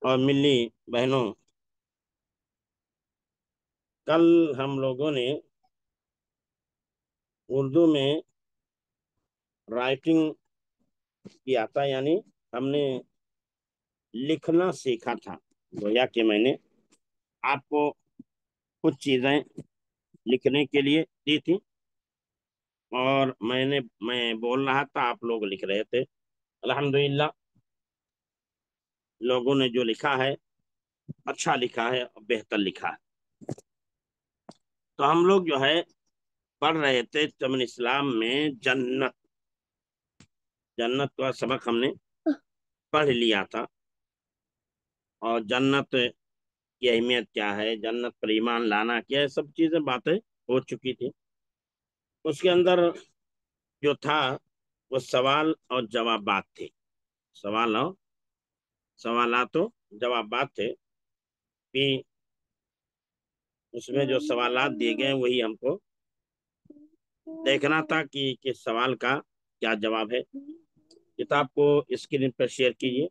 اور ملی بہنوں، کل ہم لوگوں نے اردو میں رائٹنگ کیا تھا، یعنی ہم نے لکھنا سیکھا تھا، گویا کہ میں نے آپ کو کچھ چیزیں لکھنے کے لیے دی تھی، اور میں بول رہا تھا، آپ لوگ لکھ رہے تھے۔ الحمدللہ لوگوں نے جو لکھا ہے اچھا لکھا ہے اور بہتر لکھا ہے۔ تو ہم لوگ جو ہے پڑھ رہے تھے چمن اسلام میں جنت، جنت کا سبق ہم نے پڑھ لیا تھا، اور جنت کی اہمیت کیا ہے، جنت پر ایمان لانا کیا ہے، سب چیزیں باتیں ہو چکی تھی۔ اس کے اندر جو تھا وہ سوال اور جوابات تھے، سوال اور سوالات و جوابات تھے، کہ اس میں جو سوالات دیے گئے وہی ہم کو دیکھنا تھا کہ کس سوال کا کیا جواب ہے۔ کتاب کو اسکرین پر شیئر کیجیے۔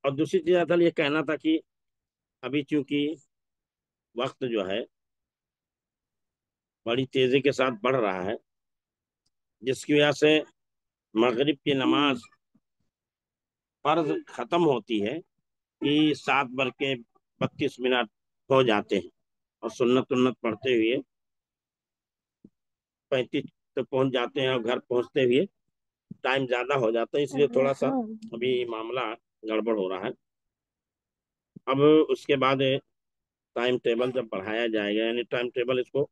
اور دوسری چیز اصل یہ کہنا تھا کہ ابھی چونکہ وقت جو ہے بڑی تیزی کے ساتھ بڑھ رہا ہے، جس کی وجہ سے مغرب کی نماز فرض ختم ہوتی ہے کہ 7:32 ہو جاتے ہیں، اور سنت پڑھتے ہوئے 35 تک پہنچ جاتے ہیں، اور گھر پہنچتے ہوئے ٹائم زیادہ ہو جاتا ہے، اس لیے تھوڑا سا ابھی معاملہ گڑبڑ ہو رہا ہے۔ اب اس کے بعد ٹائم ٹیبل جب بڑھایا جائے گا، یعنی ٹائم ٹیبل اس کو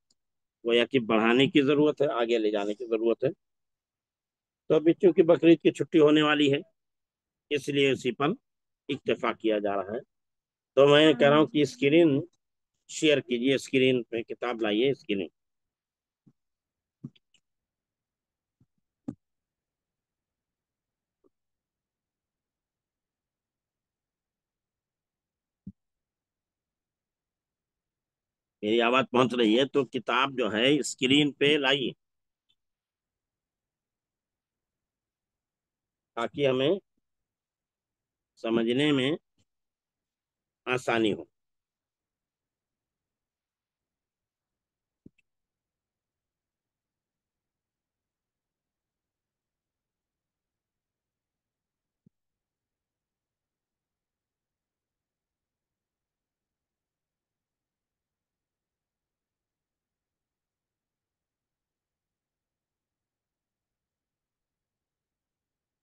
گویا کہ بڑھانے کی ضرورت ہے، آگے لے جانے کی ضرورت ہے۔ تو ابھی چونکہ بقرعید کی چھٹی ہونے والی ہے، اس لیے اسی پر اکتفا کیا جا رہا ہے۔ تو میں کہہ رہا ہوں کہ اسکرین شیئر کیجیے، اسکرین پہ کتاب لائیے، اسکرین۔ میری آواز پہنچ رہی ہے تو کتاب جو ہے اسکرین پہ لائیے، تاکہ ہمیں سمجھنے میں آسانی ہو۔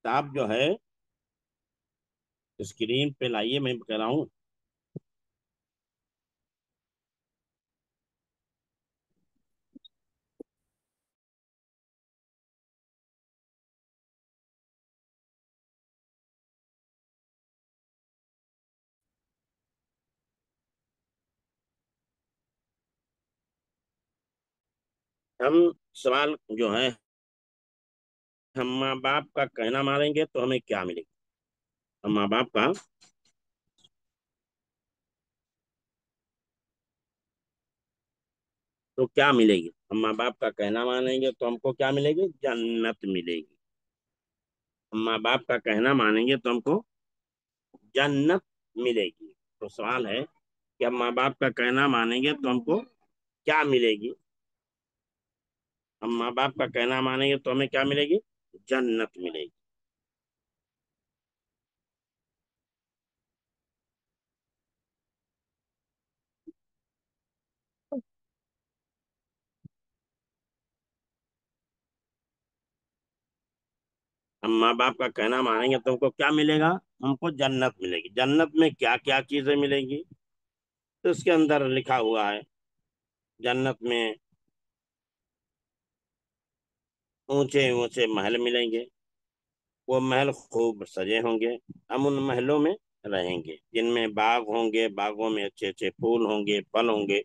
کتاب جو ہے اسکرین پہ لائیے، میں کہہ رہا ہوں۔ ہم سوال جو ہے، ہم ماں باپ کا کہنا مانیں گے تو ہمیں کیا ملے گا؟ ہم ماں باپ کا تو کیا ملے گی؟ ہم ماں باپ کا کہنا مانیں گے تو ہم کو کیا ملے گی؟ جنت ملے گی۔ ہم ماں باپ کا کہنا مانیں گے تو ہم کو جنت ملے گی۔ تو سوال ہے کہ ہم ماں باپ کا کہنا مانیں گے تو ہم کو کیا ملے گی؟ ہم ماں باپ کا کہنا مانیں گے تو ہمیں کیا ملے گی؟ جنت ملے گی۔ ہم ماں باپ کا کہنا مانیں گے تو ہم کو کیا ملے گا؟ ہم کو جنت ملے گی۔ جنت میں کیا کیا چیزیں ملیں گی؟ تو اس کے اندر لکھا ہوا ہے، جنت میں اونچے اونچے محل ملیں گے، وہ محل خوب سجے ہوں گے، ہم ان محلوں میں رہیں گے، جن میں باغ ہوں گے، باغوں میں اچھے اچھے پھول ہوں گے، پھل ہوں گے،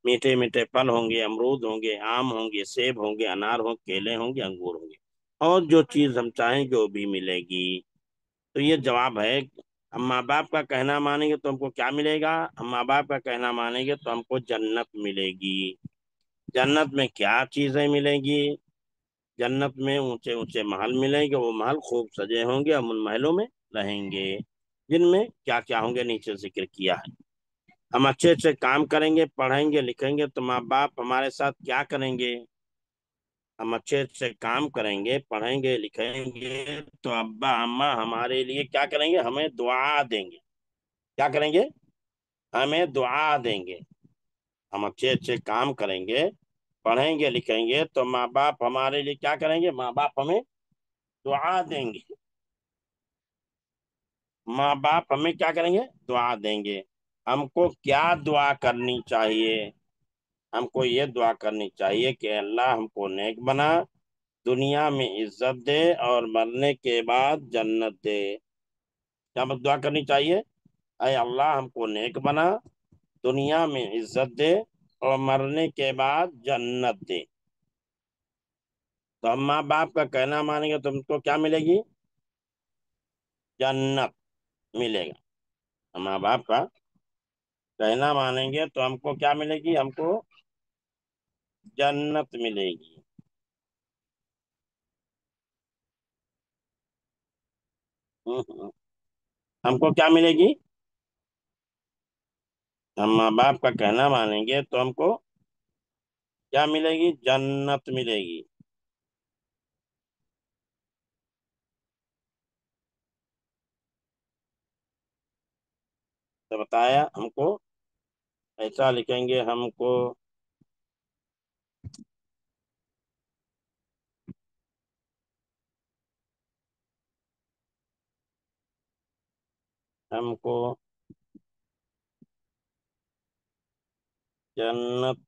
میٹھے میٹھے پھل ہوں گے، امرود ہوں گے، آم ہوں گے، سیب ہوں گے، انار ہوں گے، کیلے ہوں گے، انگور ہوں گے، اور جو چیز ہم چاہیں جو بھی ملے گی۔ تو یہ جواب ہے، ہم ماں باپ کا کہنا مانیں گے تو ہم کو کیا ملے گا؟ ہم ماں باپ کا کہنا مانیں گے تو ہم کو جنت ملے گی۔ جنت میں کیا چیزیں ملیں گی؟ جنت میں اونچے اونچے محل ملیں گے، وہ محل خوب سجے ہوں گے، ہم ان محلوں میں رہیں گے، جن میں کیا کیا ہوں گے نیچے ذکر کیا ہے۔ ہم اچھے اچھے کام کریں گے، پڑھیں گے لکھیں گے تو ماں باپ ہمارے ساتھ کیا کریں گے؟ ہم اچھے اچھے کام کریں گے، پڑھیں گے لکھیں گے تو ابا اماں ہمارے لیے کیا کریں گے؟ ہمیں دعا دیں گے۔ کیا کریں گے؟ ہمیں دعا دیں گے۔ ہم اچھے اچھے کام کریں گے، پڑھیں گے لکھیں گے تو ماں باپ ہمارے لیے کیا کریں گے؟ ماں باپ ہمیں دعا دیں گے۔ ماں باپ ہمیں کیا کریں گے؟ دعا دیں گے۔ ہم کو کیا دعا کرنی چاہیے؟ ہم کو یہ دعا کرنی چاہیے کہ اللہ ہم کو نیک بنا، دنیا میں عزت دے اور مرنے کے بعد جنت دے۔ کیا دعا کرنی چاہیے؟ اے اللہ ہم کو نیک بنا، دنیا میں عزت دے اور مرنے کے بعد جنت دے۔ تو ہم ماں باپ کا کہنا مانیں گے تو تم کو کیا ملے گی؟ جنت ملے گا۔ ہم ماں باپ کا کہنا مانیں گے تو ہم کو کیا ملے گی؟ ہم کو جنت ملے گی۔ ہم کو کیا ملے گی؟ ہم ماں باپ کا کہنا مانیں گے تو ہم کو کیا ملے گی؟ جنت ملے گی۔ تو بتایا ہم کو ایسا لکھیں گے، ہم کو جنت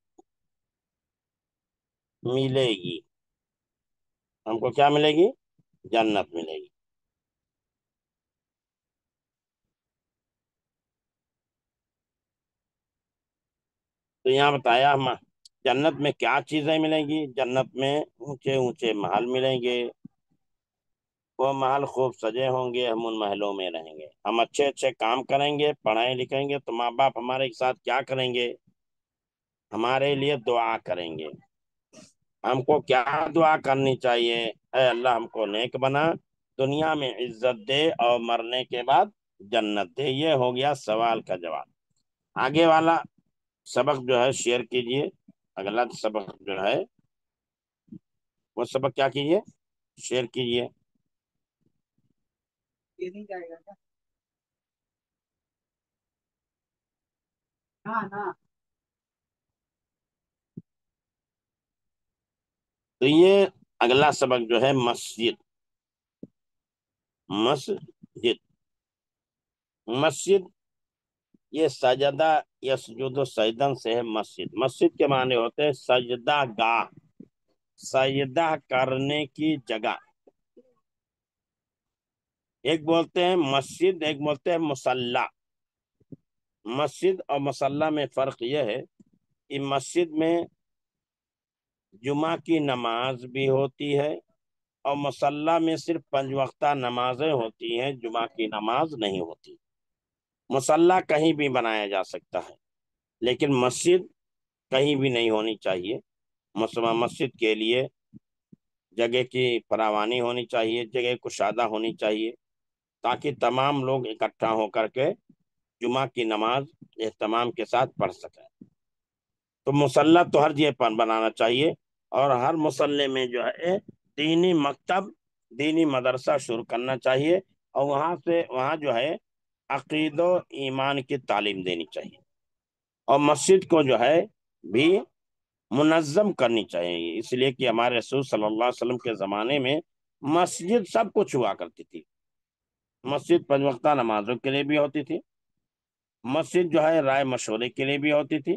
ملے گی۔ ہم کو کیا ملے گی؟ جنت ملے گی۔ تو یہاں بتایا ہم جنت میں کیا چیزیں ملیں گی؟ جنت میں اونچے اونچے محل ملیں گے، وہ محل خوب سجے ہوں گے، ہم ان محلوں میں رہیں گے۔ ہم اچھے اچھے کام کریں گے، پڑھیں لکھیں گے تو ماں باپ ہمارے ساتھ کیا کریں گے؟ ہمارے لیے دعا کریں گے۔ ہم کو کیا دعا کرنی چاہیے؟ اے اللہ ہم کو نیک بنا، دنیا میں عزت دے اور مرنے کے بعد جنت دے۔ یہ ہو گیا سوال کا جواب۔ آگے والا سبق جو ہے شیئر کیجئے۔ اگلا سبق جو ہے وہ سبق کیا کیجئے؟ شیئر کیجئے۔ یہ نہیں جائے گا کیا؟ ہاں ہاں۔ تو یہ اگلا سبق جو ہے مسجد۔ مسجد، مسجد یہ سجدہ یسجد سجدن سے ہے۔ مسجد، مسجد کے معنی ہوتے ہیں سجدہ گاہ، سجدہ کرنے کی جگہ۔ ایک بولتے ہیں مسجد، ایک بولتے ہیں مصلی۔ مسجد اور مصلی میں فرق یہ ہے کہ مسجد میں جمعہ کی نماز بھی ہوتی ہے اور مصلی میں صرف 5 وقتہ نمازیں ہوتی ہیں، جمعہ کی نماز نہیں ہوتی۔ مصلی کہیں بھی بنایا جا سکتا ہے لیکن مسجد کہیں بھی نہیں ہونی چاہیے۔ مسجد کے لیے جگہ کی فراوانی ہونی چاہیے، جگہ کشادہ ہونی چاہیے تاکہ تمام لوگ اکٹھا ہو کر کے جمعہ کی نماز اہتمام کے ساتھ پڑھ سکیں۔ تو مصلی تو ہر جگہ پر بنانا چاہیے، اور ہر مصلی میں جو ہے دینی مکتب، دینی مدرسہ شروع کرنا چاہیے، اور وہاں جو ہے عقید و ایمان کی تعلیم دینی چاہیے، اور مسجد کو جو ہے بھی منظم کرنی چاہیے، اس لیے کہ ہمارے رسول صلی اللہ علیہ وسلم کے زمانے میں مسجد سب کچھ ہوا کرتی تھی۔ مسجد 5 وقتہ نمازوں کے لیے بھی ہوتی تھی، مسجد جو ہے رائے مشورے کے لیے بھی ہوتی تھی،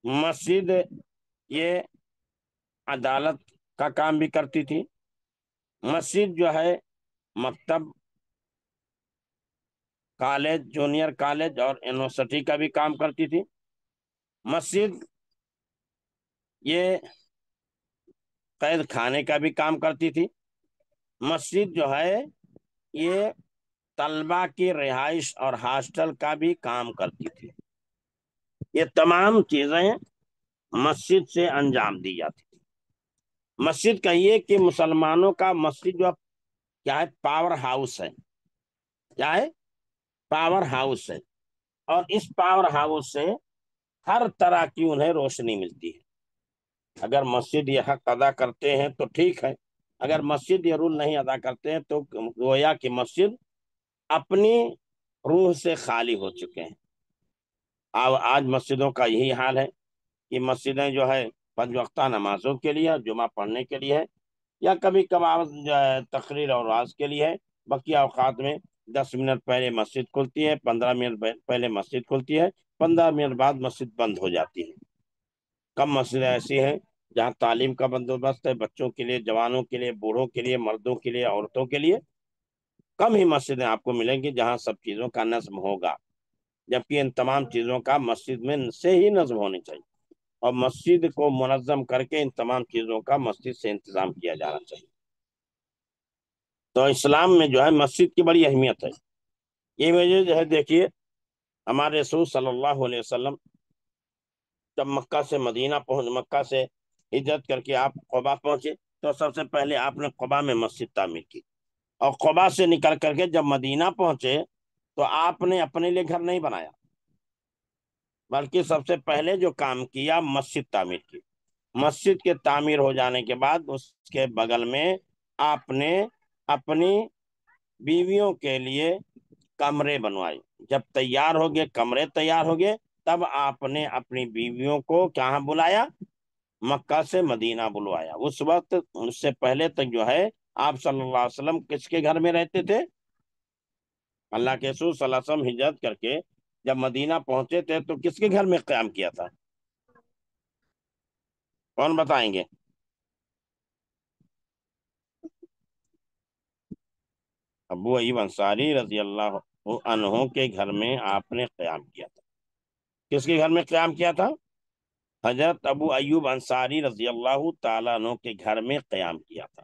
مسجد یہ عدالت کا کام بھی کرتی تھی، مسجد جو ہے مکتب، کالج، جونیئر کالج اور یونیورسٹی کا بھی کام کرتی تھی، مسجد یہ قید خانے کا بھی کام کرتی تھی، مسجد جو ہے یہ طلبہ کی رہائش اور ہاسٹل کا بھی کام کرتی تھی۔ یہ تمام چیزیں مسجد سے انجام دی جاتی تھی۔ مسجد کہیے کہ مسلمانوں کا مسجد جو کیا ہے، پاور ہاؤس ہے، کیا ہے، پاور ہاؤس ہے، اور اس پاور ہاؤس سے ہر طرح کی انہیں روشنی ملتی ہے۔ اگر مسجد یہ حق ادا کرتے ہیں تو ٹھیک ہے، اگر مسجد یہ رول نہیں ادا کرتے ہیں تو گویا کہ مسجد اپنی روح سے خالی ہو چکے ہیں۔ آج مسجدوں کا یہی حال ہے کہ مسجدیں جو ہے 5 وقتہ نمازوں کے لیے، جمعہ پڑھنے کے لیے ہے، یا کبھی کبھار جو ہے تقریر اور وعظ کے لیے ہے۔ باقی اوقات میں 10 منٹ پہلے مسجد کھلتی ہے، 15 منٹ پہلے مسجد کھلتی ہے، 15 منٹ بعد مسجد بند ہو جاتی ہے۔ کم مسجدیں ایسی ہیں جہاں تعلیم کا بندوبست ہے، بچوں کے لیے، جوانوں کے لیے، بوڑھوں کے لیے، مردوں کے لیے، عورتوں کے لیے۔ کم ہی مسجدیں آپ کو ملیں گی جہاں سب چیزوں کا نظم ہوگا، جبکہ ان تمام چیزوں کا مسجد میں سے ہی نظم ہونی چاہیے، اور مسجد کو منظم کر کے ان تمام چیزوں کا مسجد سے انتظام کیا جانا چاہیے۔ تو اسلام میں جو ہے مسجد کی بڑی اہمیت ہے۔ یہ وجہ جو ہے دیکھیے، ہمارے رسول صلی اللہ علیہ وسلم جب مکہ سے ہجرت کر کے آپ قبا پہنچے، تو سب سے پہلے آپ نے قبا میں مسجد تعمیر کی، اور قبا سے نکل کر کے جب مدینہ پہنچے تو آپ نے اپنے لیے گھر نہیں بنایا، بلکہ سب سے پہلے جو کام کیا مسجد تعمیر کی۔ مسجد کے تعمیر ہو جانے کے بعد اس کے بغل میں آپ نے اپنی بیویوں کے لیے کمرے بنوائے۔ جب تیار ہو گئے، کمرے تیار ہو گئے، تب آپ نے اپنی بیویوں کو کہاں بلایا؟ مکہ سے مدینہ بلوایا۔ اس وقت، اس سے پہلے تک جو ہے آپ صلی اللہ علیہ وسلم کس کے گھر میں رہتے تھے؟ اللہ کے رسول صلی اللہ علیہ وسلم ہجرت کر کے جب مدینہ پہنچے تھے تو کس کے گھر میں قیام کیا تھا؟ کون بتائیں گے؟ ابو ایوب انصاری رضی اللہ عنہ کے گھر میں آپ نے قیام کیا تھا۔ کس کے گھر میں قیام کیا تھا؟ حضرت ابو ایوب انصاری رضی اللہ تعالیٰ عنہ کے گھر میں قیام کیا تھا۔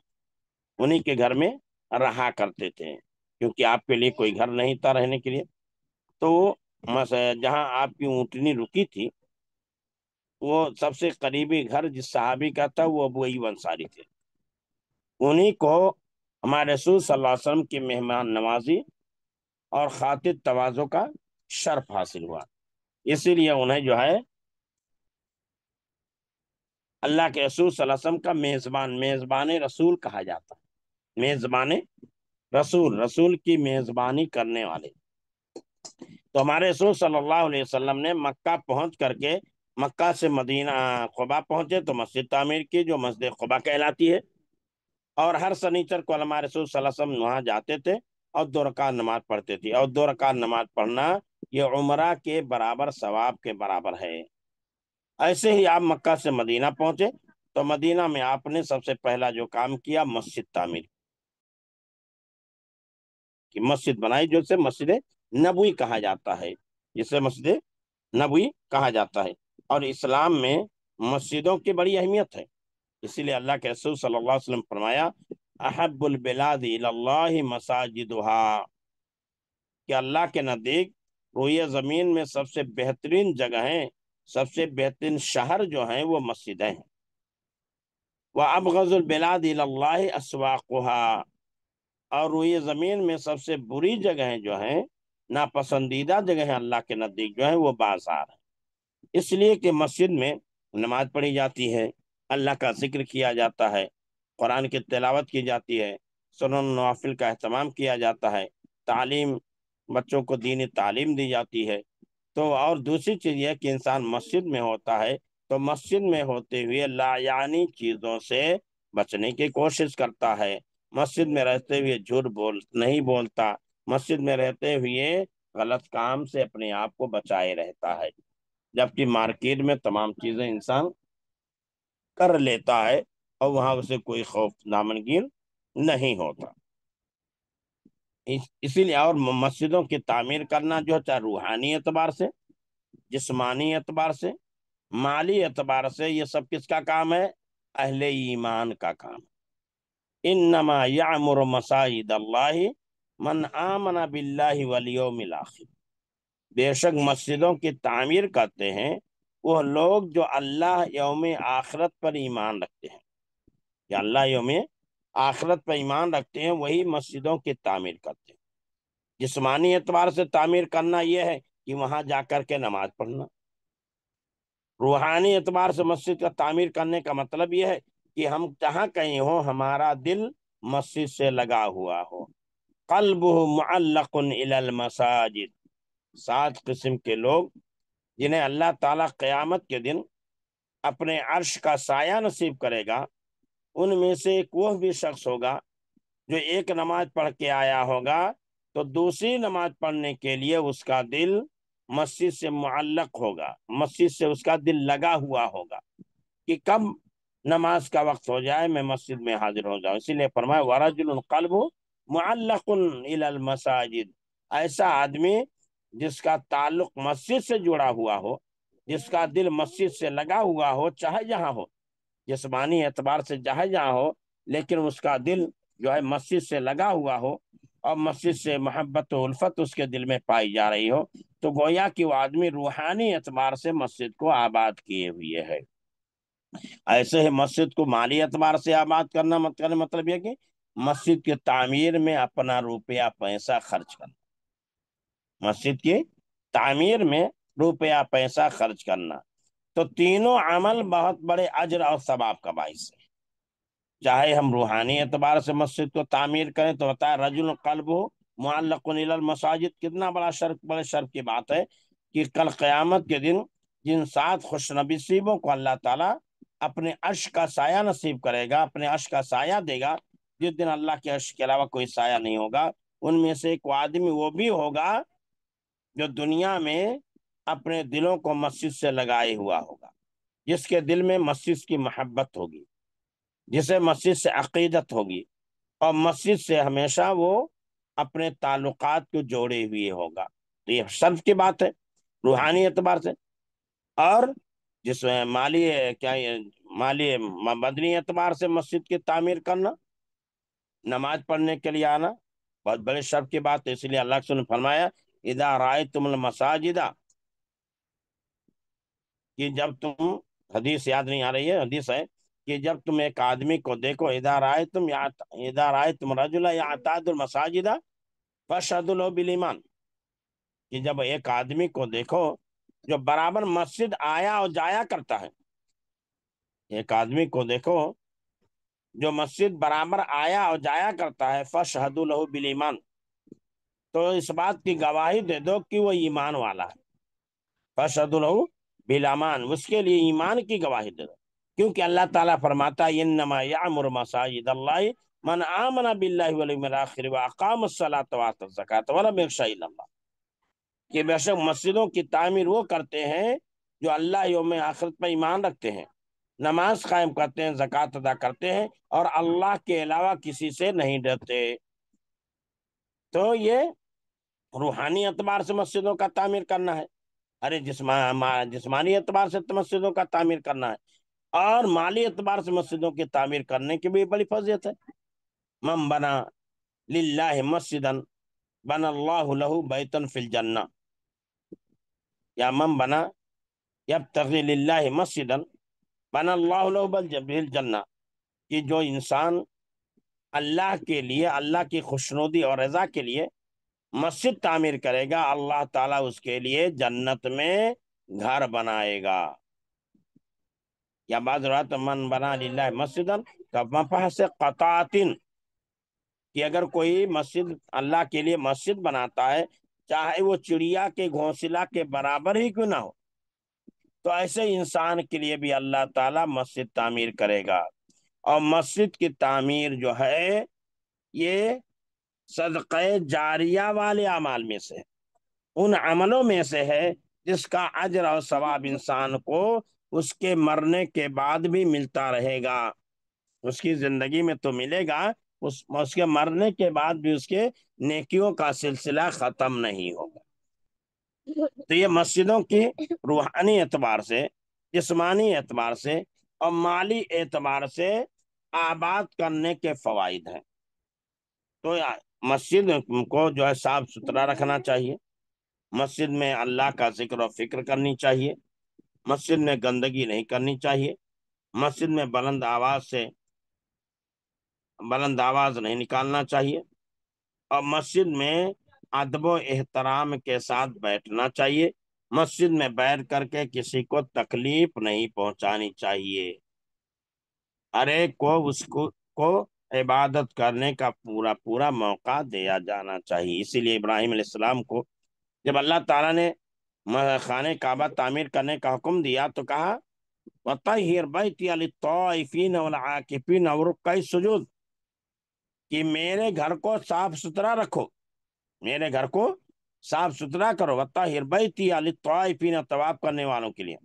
انہی کے گھر میں رہا کرتے تھے، کیونکہ آپ کے لیے کوئی گھر نہیں تھا رہنے کے لیے۔ تو جہاں آپ کی اونٹنی رکی تھی، وہ سب سے قریبی گھر جس صحابی کا تھا وہ ابو ایوب انصاری تھے۔ انہی کو ہمارے رسول صلی اللہ علیہ وسلم کی مہمان نوازی اور خاطر تواضع کا شرف حاصل ہوا، اسی لیے انہیں جو ہے اللہ کے رسول صلی اللہ علیہ وسلم کا میزبان رسول کہا جاتا ہے۔ میزبان رسول، رسول کی میزبانی کرنے والے۔ تو ہمارے رسول صلی اللہ علیہ وسلم نے مکہ پہنچ کر کے، مکہ سے مدینہ قبا پہنچے تو مسجد تعمیر کی جو مسجد قبا کہلاتی ہے، اور ہر سنیچر کو ہمارے رسول صلی اللہ علیہ وسلم وہاں جاتے تھے اور 2 رکعت نماز پڑھتے تھے، اور 2 رکعت نماز پڑھنا یہ عمرہ کے برابر، ثواب کے برابر ہے۔ ایسے ہی آپ مکہ سے مدینہ پہنچے تو مدینہ میں آپ نے سب سے پہلا جو کام کیا مسجد تعمیر کی، مسجد بنائی، جو سے مسجد نبوی کہا جاتا ہے، جسے مسجد نبوی کہا جاتا ہے۔ اور اسلام میں مسجدوں کی بڑی اہمیت ہے، اسی لیے اللہ کے رسول صلی اللہ علیہ وسلم فرمایا احب البلاد الی اللہ مساجدها، کہ اللہ کے نزدیک روئے زمین میں سب سے بہترین جگہیں، سب سے بہترین شہر جو ہیں وہ مسجدیں ہیں۔ وَأَبْغَضُ الْبِلَادِ إِلَى اللَّهِ أَسْوَاقُهَا، اور روئے زمین میں سب سے بری جگہیں جو ہیں، ناپسندیدہ جگہیں اللہ کے نزدیک جو ہیں، وہ بازار ہیں۔ اس لیے کہ مسجد میں نماز پڑھی جاتی ہے، اللہ کا ذکر کیا جاتا ہے، قرآن کی تلاوت کی جاتی ہے، سنن نوافل کا اہتمام کیا جاتا ہے، تعلیم، بچوں کو دینی تعلیم دی جاتی ہے۔ تو اور دوسری چیز یہ کہ انسان مسجد میں ہوتا ہے تو مسجد میں ہوتے ہوئے لا یعنی چیزوں سے بچنے کی کوشش کرتا ہے، مسجد میں رہتے ہوئے جھوٹ نہیں بولتا، مسجد میں رہتے ہوئے غلط کام سے اپنے آپ کو بچائے رہتا ہے، جبکہ مارکیٹ میں تمام چیزیں انسان کر لیتا ہے اور وہاں اسے کوئی خوف نامنگین نہیں ہوتا۔ اسی لیے اور مسجدوں کی تعمیر کرنا جو چاہے روحانی اعتبار سے، جسمانی اعتبار سے، مالی اعتبار سے، یہ سب کس کا کام ہے؟ اہل ایمان کا کام۔ انما یعمر مساجد اللہ من آمن باللہ والیوم الآخر، بے شک مسجدوں کی تعمیر کرتے ہیں وہ لوگ جو اللہ یوم آخرت پر ایمان رکھتے ہیں۔ یا اللہ یوم آخرت پر ایمان رکھتے ہیں وہی مسجدوں کی تعمیر کرتے ہیں۔ جسمانی اعتبار سے تعمیر کرنا یہ ہے کہ وہاں جا کر کے نماز پڑھنا، روحانی اعتبار سے مسجد کا تعمیر کرنے کا مطلب یہ ہے کہ ہم جہاں کہیں ہو ہمارا دل مسجد سے لگا ہوا ہو۔ قلبہ معلق الی المساجد، 7 قسم کے لوگ جنہیں اللہ تعالیٰ قیامت کے دن اپنے عرش کا سایہ نصیب کرے گا، ان میں سے ایک وہ بھی شخص ہوگا جو ایک نماز پڑھ کے آیا ہوگا تو دوسری نماز پڑھنے کے لیے اس کا دل مسجد سے معلق ہوگا، مسجد سے اس کا دل لگا ہوا ہوگا کہ کب نماز کا وقت ہو جائے میں مسجد میں حاضر ہو جاؤں۔ اسی لیے فرمایا وَرَجُلٌ قَلْبُهُ مُعَلَّقٌ إِلَى الْمَسَاجِدِ، ایسا آدمی جس کا تعلق مسجد سے جڑا ہوا ہو، جس کا دل مسجد سے لگا ہوا ہو، چاہے جہاں ہو، جسمانی اعتبار سے چاہے جہاں ہو، لیکن اس کا دل جو ہے مسجد سے لگا ہوا ہو اور مسجد سے محبت و الفت اس کے دل میں پائی جا رہی ہو، تو گویا کہ وہ آدمی روحانی اعتبار سے مسجد کو آباد کیے ہوئے ہے۔ ایسے ہی مسجد کو مالی اعتبار سے آباد کرنا مطلب یہ کہ مسجد کی تعمیر میں اپنا روپیہ پیسہ خرچ کرنا، مسجد کی تعمیر میں روپیہ پیسہ خرچ کرنا، تو تینوں عمل بہت بڑے اجر اور ثواب کا باعث ہے۔ چاہے ہم روحانی اعتبار سے مسجد کو تعمیر کریں تو بتایا رجل قلب معلق الی المساجد، کتنا بڑا شرف، بڑے شرف کی بات ہے کہ کل قیامت کے دن جن 7 خوش نصیبوں کو اللہ تعالیٰ اپنے عرش کا سایہ نصیب کرے گا، اپنے عرش کا سایہ دے گا، جس دن اللہ کے عرش کے علاوہ کوئی سایہ نہیں ہوگا، ان میں سے ایک آدمی وہ بھی ہوگا جو دنیا میں اپنے دلوں کو مسجد سے لگائے ہوا ہوگا، جس کے دل میں مسجد کی محبت ہوگی، جسے مسجد سے عقیدت ہوگی، اور مسجد سے ہمیشہ وہ اپنے تعلقات کو جوڑے ہوئے ہوگا۔ تو یہ شرف کی بات ہے روحانی اعتبار سے۔ اور جس میں مالی مدنی اعتبار سے مسجد کی تعمیر کرنا، نماز پڑھنے کے لیے آنا، بہت بڑے شرف کی بات ہے۔ اس لیے اللہ نے فرمایا اذا رأیتم المساجد، کہ جب تم، حدیث یاد نہیں آ رہی ہے، حدیث ہے کہ جب تم ایک آدمی کو دیکھو، اذا رأیتم رجلا یعتاد المساجد فاشهدوا له بالایمان، کہ جب ایک آدمی کو دیکھو جو برابر مسجد آیا اور جایا کرتا ہے، ایک آدمی کو دیکھو جو مسجد برابر آیا اور جایا کرتا ہے، فاشهدوا له بالایمان، تو اس بات کی گواہی دے دو کہ وہ ایمان والا ہے، فاشهدوا له بالامان، اس کے لیے ایمان کی گواہی دے دو، کیونکہ اللہ تعالیٰ فرماتا ہے انما یعمر مساجد اللہ من آمن باللہ والیوم الآخر واقام الصلاۃ وآتى الزکاۃ ولم یخش الا اللہ، کہ بے شک مسجدوں کی تعمیر وہ کرتے ہیں جو اللہ یوم آخرت پر ایمان رکھتے ہیں، نماز قائم کرتے ہیں، زکوٰۃ ادا کرتے ہیں، اور اللہ کے علاوہ کسی سے نہیں ڈرتے۔ تو یہ روحانی اعتبار سے مسجدوں کا تعمیر کرنا ہے، ارے جسمانی اعتبار سے مسجدوں کا تعمیر کرنا ہے، اور مالی اعتبار سے مسجدوں کی تعمیر کرنے کی بھی بڑی فضیلت ہے۔ من بنا للہ مسجدا بنا اللہ لہ بیتا فی الجنہ، یا من بنا یبتغی للہ مسجدا بنا اللہ لہ فی الجنہ، کہ جو انسان اللہ کے لیے، اللہ کی خوشنودی اور رضا کے لیے مسجد تعمیر کرے گا، اللہ تعالیٰ اس کے لیے جنت میں گھر بنائے گا۔ یا بعض روایت من بنا للہ مسجدا کمفحص قطعۃ، کہ اگر کوئی مسجد اللہ کے لیے مسجد بناتا ہے چاہے وہ چڑیا کے گھونسلہ کے برابر ہی کیوں نہ ہو، تو ایسے انسان کے لیے بھی اللہ تعالیٰ مسجد تعمیر کرے گا۔ اور مسجد کی تعمیر جو ہے یہ صدقہ جاریہ والے اعمال میں سے، ان عملوں میں سے ہے جس کا اجر اور ثواب انسان کو اس کے مرنے کے بعد بھی ملتا رہے گا، اس کی زندگی میں تو ملے گا، اس کے مرنے کے بعد بھی اس کے نیکیوں کا سلسلہ ختم نہیں ہوگا۔ تو یہ مسجدوں کی روحانی اعتبار سے، جسمانی اعتبار سے اور مالی اعتبار سے آباد کرنے کے فوائد ہیں۔ تو مسجد کو جو ہے صاف ستھرا رکھنا چاہیے، مسجد میں اللہ کا ذکر و فکر کرنی چاہیے، مسجد میں گندگی نہیں کرنی چاہیے، مسجد میں بلند آواز سے بلند آواز نہیں نکالنا چاہیے، اور مسجد میں ادب و احترام کے ساتھ بیٹھنا چاہیے، مسجد میں بیٹھ کر کے کسی کو تکلیف نہیں پہنچانی چاہیے، ہر ایک کو کو عبادت کرنے کا پورا پورا موقع دیا جانا چاہیے۔ اسی لیے ابراہیم علیہ السلام کو جب اللہ تعالیٰ نے خانہ کعبہ تعمیر کرنے کا حکم دیا تو کہا وَطَهِّرْ بَيْتِيَ لِلطَّائِفِينَ وَالْعَاكِفِينَ وَرُكَّعِ السُّجُودِ، کہ میرے گھر کو صاف ستھرا رکھو، میرے گھر کو صاف ستھرا کرو، وَطَهِّرْ بَيْتِيَ لِلطَّائِفِينَ، طواف کرنے والوں کے لیے،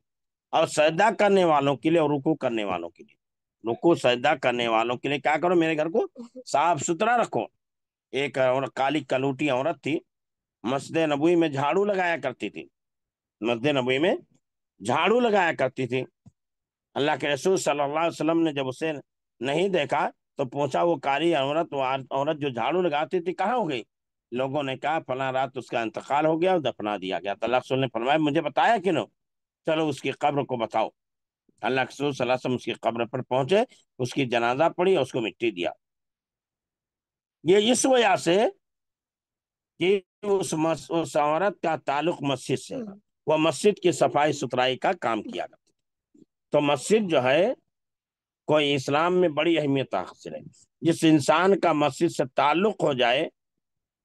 اور سجدہ کرنے والوں کے لیے، اور رکوع کرنے والوں کے لیے، رکوع سجدہ کرنے والوں کے لیے کیا کرو، میرے گھر کو صاف ستھرا رکھو۔ ایک کالی کلوٹی عورت تھی، مسجد نبوی میں جھاڑو لگایا کرتی تھی، مسجد نبوی میں جھاڑو لگایا کرتی تھی۔ اللہ کے رسول صلی اللہ علیہ وسلم نے جب اسے نہیں دیکھا تو پوچھا وہ کالی عورت، وہ عورت جو جھاڑو لگاتی تھی کہاں ہو گئی؟ لوگوں نے کہا فلاں رات اس کا انتقال ہو گیا اور دفنا دیا گیا۔ تو اللہ کے رسول نے فرمایا مجھے بتایا کیوں؟ چلو اس کی قبر کو بتاؤ۔ اللہ کے رسول صلی اللہ علیہ وسلم اس کی قبر پر پہنچے، اس کی جنازہ پڑھی اور اس کو مٹی دیا۔ یہ اس وجہ سے کہ اس عورت کا تعلق مسجد سے، وہ مسجد کی صفائی ستھرائی کا کام کیا کرتی۔ تو مسجد جو ہے کوئی اسلام میں بڑی اہمیت حاصل ہے۔ جس انسان کا مسجد سے تعلق ہو جائے،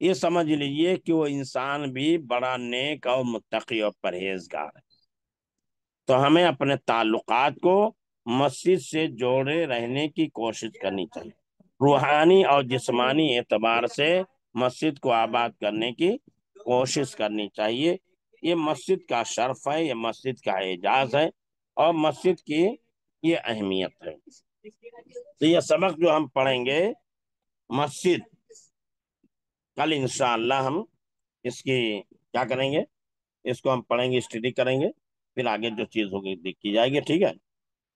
یہ سمجھ لیجئے کہ وہ انسان بھی بڑا نیک اور متقی اور پرہیزگار ہے۔ تو ہمیں اپنے تعلقات کو مسجد سے جوڑے رہنے کی کوشش کرنی چاہیے، روحانی اور جسمانی اعتبار سے مسجد کو آباد کرنے کی کوشش کرنی چاہیے۔ یہ مسجد کا شرف ہے، یہ مسجد کا اعزاز ہے، اور مسجد کی یہ اہمیت ہے۔ تو یہ سبق جو ہم پڑھیں گے مسجد، کل انشاءاللہ ہم اس کی کیا کریں گے، اس کو ہم پڑھیں گے، اسٹڈی کریں گے، پھر آگے جو چیز ہوگی دیکھی جائے گی۔ ٹھیک ہے،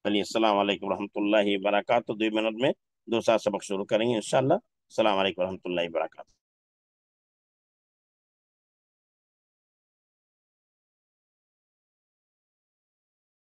چلیے السلام علیکم ورحمۃ اللہ وبرکاتہ۔ 2 منٹ میں دوسرا سبق شروع کریں گے انشاءاللہ۔ السلام علیکم ورحمۃ اللہ وبرکاتہ۔